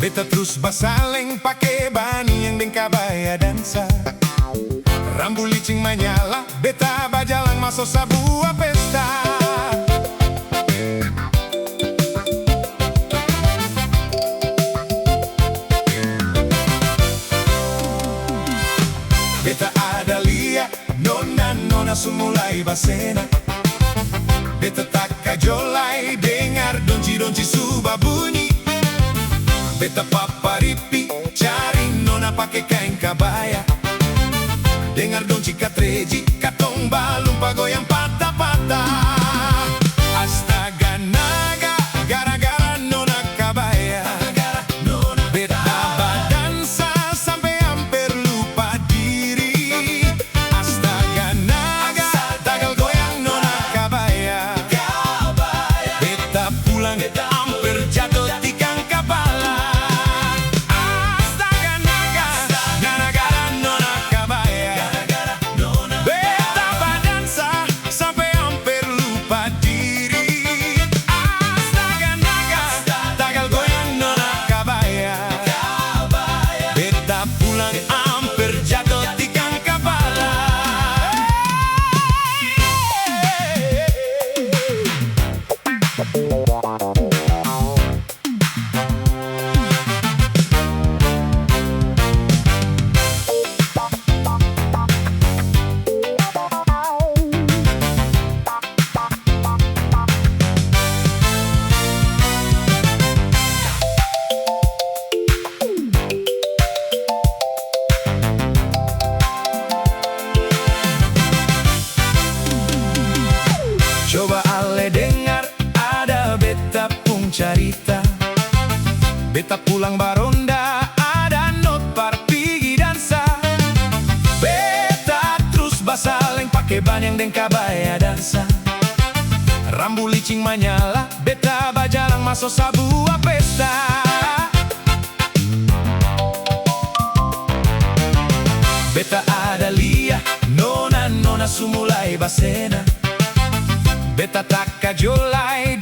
Beta terus basaleng pake bani yang deng kabaya dansa. Rambu licing menyala, beta bajalang masuk sebuah pesta. Beta ada lihat nona sumulai basena. Beta tak kajolai dengar donci-donci subah bunyi. Beta paparipi cari nona pakai kain kabaya. Dengar donci katreji katong balum pagoyang patah-patah. Astaga naga gara-gara nona kabaya. Beta badansa sampai hampir lupa diri. Astaga naga tagal goyang nona kabaya. Beta pulang hampir jatuh tikang kepala. Coba ale dengar ada beta pung carita. Beta pulang baronda ada not par pigi dansa. Beta terus basaleng pake ban yang deng kabaya dansa. Rambu licing menyala, beta bajalang masuk sebuah pesta. Beta ada lihat nona sumulai basena. Beta tak kajolai